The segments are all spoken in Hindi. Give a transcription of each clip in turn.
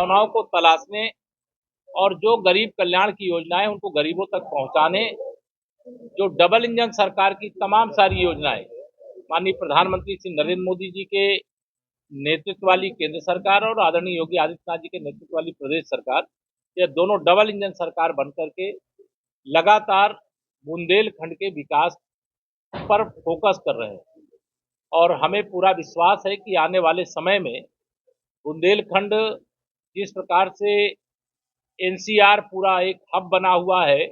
भावनाओं को तलाशने और जो गरीब कल्याण की योजनाएं उनको गरीबों तक पहुंचाने, जो डबल इंजन सरकार की तमाम सारी योजनाएं माननीय प्रधानमंत्री श्री नरेंद्र मोदी जी के नेतृत्व वाली केंद्र सरकार और आदरणीय योगी आदित्यनाथ जी के नेतृत्व वाली प्रदेश सरकार, ये दोनों डबल इंजन सरकार बनकर के लगातार बुंदेलखंड के विकास पर फोकस कर रहे हैं। और हमें पूरा विश्वास है कि आने वाले समय में बुंदेलखंड जिस प्रकार से एनसीआर पूरा एक हब बना हुआ है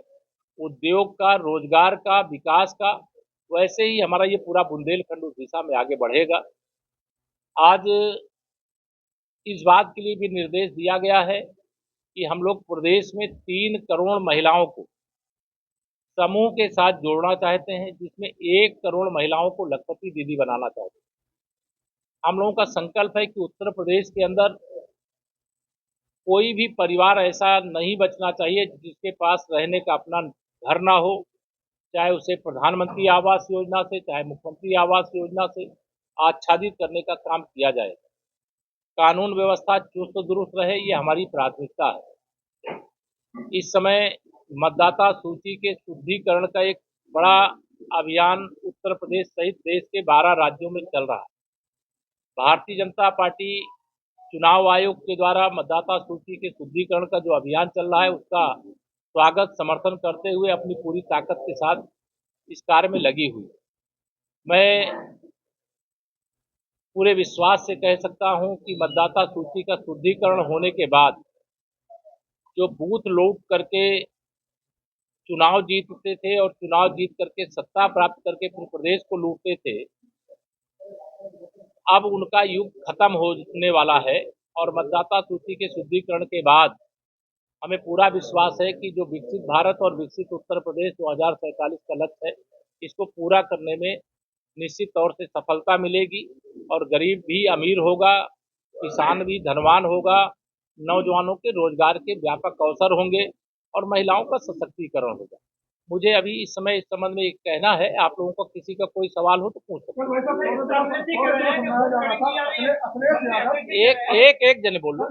उद्योग का, रोजगार का, विकास का, वैसे ही हमारा ये पूरा बुंदेलखंड उस दिशा में आगे बढ़ेगा। आज इस बात के लिए भी निर्देश दिया गया है कि हम लोग प्रदेश में 3 करोड़ महिलाओं को समूह के साथ जोड़ना चाहते हैं, जिसमें 1 करोड़ महिलाओं को लखपति दीदी बनाना चाहते हैं। हम लोगों का संकल्प है कि उत्तर प्रदेश के अंदर कोई भी परिवार ऐसा नहीं बचना चाहिए जिसके पास रहने का अपना घर ना हो, चाहे उसे प्रधानमंत्री आवास योजना से, चाहे मुख्यमंत्री आवास योजना से आच्छादित करने का काम किया जाए। कानून व्यवस्था चुस्त दुरुस्त रहे, ये हमारी प्राथमिकता है। इस समय मतदाता सूची के शुद्धिकरण का एक बड़ा अभियान उत्तर प्रदेश सहित देश के 12 राज्यों में चल रहा है। भारतीय जनता पार्टी चुनाव आयोग के द्वारा मतदाता सूची के शुद्धिकरण का जो अभियान चल रहा है उसका स्वागत समर्थन करते हुए अपनी पूरी ताकत के साथ इस कार्य में लगी हुई। मैं पूरे विश्वास से कह सकता हूं कि मतदाता सूची का शुद्धिकरण होने के बाद जो बूथ लूट करके चुनाव जीतते थे और चुनाव जीत करके सत्ता प्राप्त करके पूरे प्रदेश को लूटते थे, अब उनका युग खत्म होने वाला है। और मतदाता सूची के शुद्धिकरण के बाद हमें पूरा विश्वास है कि जो विकसित भारत और विकसित उत्तर प्रदेश 2047 का लक्ष्य है, इसको पूरा करने में निश्चित तौर से सफलता मिलेगी और गरीब भी अमीर होगा, किसान भी धनवान होगा, नौजवानों के रोजगार के व्यापक अवसर होंगे और महिलाओं का सशक्तिकरण होगा। मुझे अभी इस समय इस संबंध में कहना है। आप लोगों को किसी का कोई सवाल हो तो पूछ सकते हैं। एक जने बोल लो।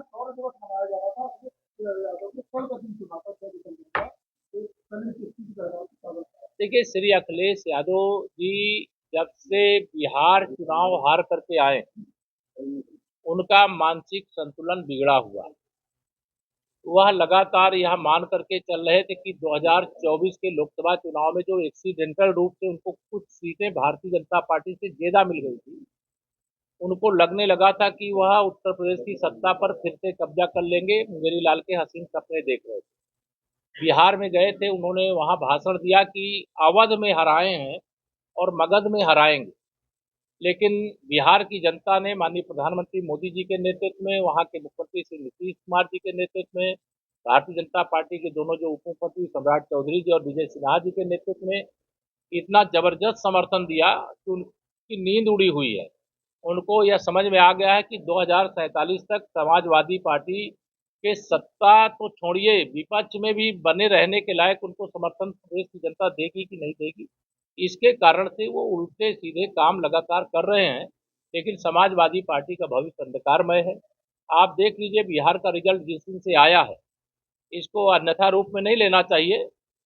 देखिए, श्री अखिलेश यादव जी जब से बिहार चुनाव हार करके आए, उनका मानसिक संतुलन बिगड़ा हुआ। वह लगातार यह मान करके चल रहे थे कि 2024 के लोकसभा चुनाव में जो एक्सीडेंटल रूप से उनको कुछ सीटें भारतीय जनता पार्टी से ज्यादा मिल गई थी, उनको लगने लगा था कि वह उत्तर प्रदेश की सत्ता पर फिर से कब्जा कर लेंगे। मुंगेरी लाल के हसीन सपने देख रहे थे। बिहार में गए थे, उन्होंने वहां भाषण दिया कि अवध में हराए हैं और मगध में हराएंगे। लेकिन बिहार की जनता ने माननीय प्रधानमंत्री मोदी जी के नेतृत्व में, वहां के मुख्यमंत्री श्री नीतीश कुमार जी के नेतृत्व में, भारतीय जनता पार्टी के दोनों जो उप मुख्यमंत्री सम्राट चौधरी जी और विजय सिन्हा जी के नेतृत्व में इतना जबरदस्त समर्थन दिया कि उनकी नींद उड़ी हुई है। उनको यह समझ में आ गया है कि 2047 तक समाजवादी पार्टी के सत्ता तो छोड़िए, विपक्ष में भी बने रहने के लायक उनको समर्थन प्रदेश की जनता देगी कि नहीं देगी। इसके कारण से वो उल्टे सीधे काम लगातार कर रहे हैं, लेकिन समाजवादी पार्टी का भविष्य अंधकारमय है। आप देख लीजिए बिहार का रिजल्ट जिस दिन से आया है, इसको अन्यथा रूप में नहीं लेना चाहिए,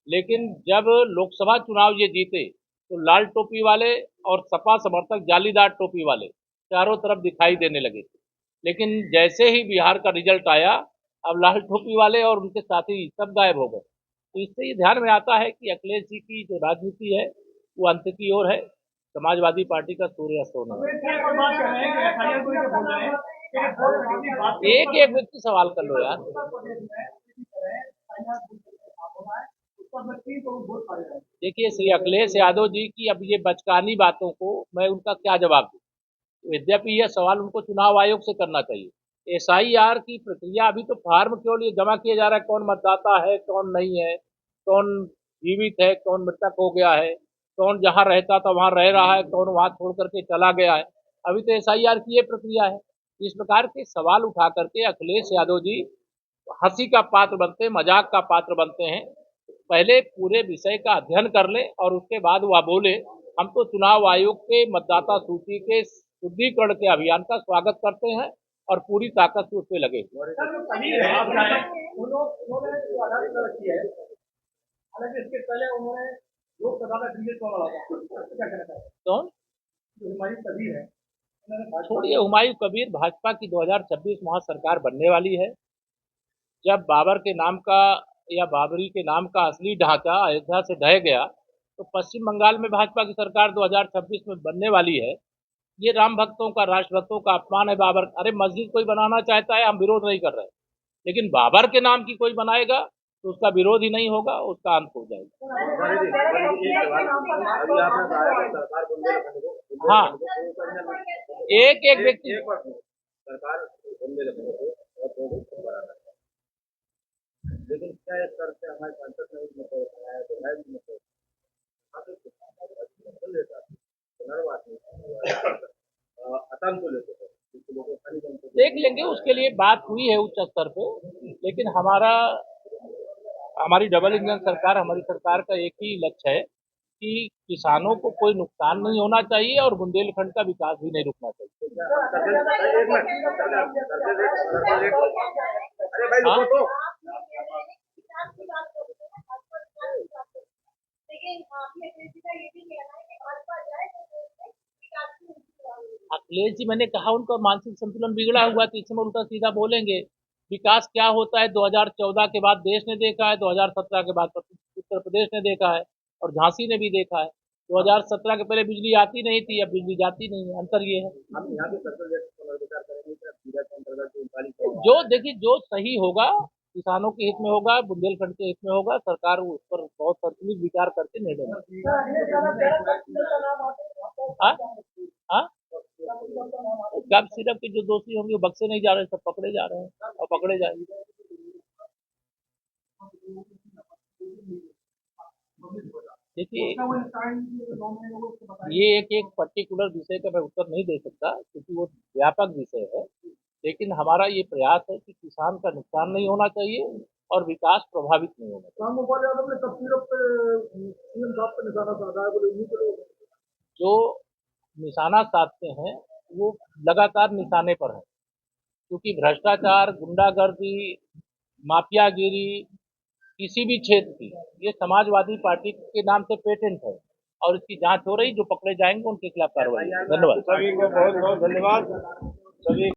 लेकिन जब लोकसभा चुनाव ये जीते तो लाल टोपी वाले और सपा समर्थक जालीदार टोपी वाले चारों तरफ दिखाई देने लगे थे। लेकिन जैसे ही बिहार का रिजल्ट आया, अब लाल टोपी वाले और उनके साथी सब गायब हो गए। तो इससे ये ध्यान में आता है कि अखिलेश जी की जो राजनीति है वो अंत की ओर है। समाजवादी पार्टी का सूर्य अस्त होना है। एक एक व्यक्ति सवाल कर लो यार। देखिए, श्री अखिलेश यादव जी की अब ये बचकानी बातों को मैं उनका क्या जवाब दूं। यद्यपि यह सवाल उनको चुनाव आयोग से करना चाहिए। एसआईआर की प्रक्रिया अभी तो फार्म क्यों लिए जमा किया जा रहा है, कौन मतदाता है कौन नहीं है, कौन जीवित है कौन मृतक हो गया है, कौन जहां रहता था वहां रह रहा है, कौन वहां छोड़ करके चला गया है। अभी तो एसआईआर की ये प्रक्रिया है। इस प्रकार के सवाल उठा करके अखिलेश यादव जी हंसी का पात्र बनते, मजाक का पात्र बनते हैं। पहले पूरे विषय का अध्ययन कर ले और उसके बाद वह बोले। हम तो चुनाव आयोग के मतदाता सूची के शुद्धिकरण के अभियान का स्वागत करते हैं और पूरी ताकत से उस पर लगे। हालांकि इसके पहले उन्होंने लोकसभा का दिल्ली चुनाव लड़ा था, क्या कहना चाहते हैं? कौन? हुमायूं कबीर है, छोड़िए हुमायूं कबीर, भाजपा की 2026 वहां सरकार बनने वाली है। जब बाबर के नाम का या बाबरी के नाम का असली ढांचा अयोध्या से ढह गया तो पश्चिम बंगाल में भाजपा की सरकार 2026 में बनने वाली है। ये राम भक्तों का, राष्ट्रभक्तों का अपमान है। बाबर, अरे मस्जिद कोई बनाना चाहता है, हम विरोध नहीं कर रहे, लेकिन बाबर के नाम की कोई बनाएगा तो उसका विरोध ही नहीं होगा, उसका अंत हो जाएगा। हाँ, एक एक व्यक्ति लेकिन क्या इस तरह से हमारे सांसद ने देख लेंगे, उसके लिए बात हुई है उच्च स्तर पे, लेकिन हमारी डबल इंजन सरकार, हमारी सरकार का एक ही लक्ष्य है कि किसानों को कोई नुकसान नहीं होना चाहिए और बुंदेलखंड का विकास भी नहीं रुकना चाहिए। हाँ? अखिलेश जी, मैंने कहा उनका मानसिक संतुलन बिगड़ा हुआ, तो इसमें उल्टा सीधा बोलेंगे। विकास क्या होता है 2014 के बाद देश ने देखा है, 2017 के बाद उत्तर प्रदेश ने देखा है और झांसी ने भी देखा है। 2017 के पहले बिजली आती नहीं थी, अब बिजली जाती नहीं है। अंतर ये है। जो देखिए, जो सही होगा, किसानों के हित में होगा, बुंदेलखंड के हित में होगा, सरकार उस पर बहुत संतुलित विचार करके निर्णय लेगी। हाँ? हाँ? कब सिर्फ के जो दोषी होंगे वो बक्से नहीं जा रहे, सब पकड़े जा रहे हैं और पकड़े जाएंगे। देखिए, ये एक पर्टिकुलर विषय का मैं उत्तर नहीं दे सकता क्योंकि वो व्यापक विषय है, लेकिन हमारा ये प्रयास है कि किसान का नुकसान नहीं होना चाहिए और विकास प्रभावित नहीं होना चाहिए। रामगोपाल यादव ने तस्वीरों पे सीएम साहब पे निशाना साधा है, बोले उन्हीं के लोग जो निशाना साधते हैं वो लगातार निशाने पर है, क्योंकि भ्रष्टाचार, गुंडागर्दी, माफियागिरी किसी भी क्षेत्र की, ये समाजवादी पार्टी के नाम से पेटेंट है और इसकी जांच हो रही। जो पकड़े जाएंगे उनके खिलाफ कार्रवाई। धन्यवाद। सभी को बहुत बहुत धन्यवाद। सभी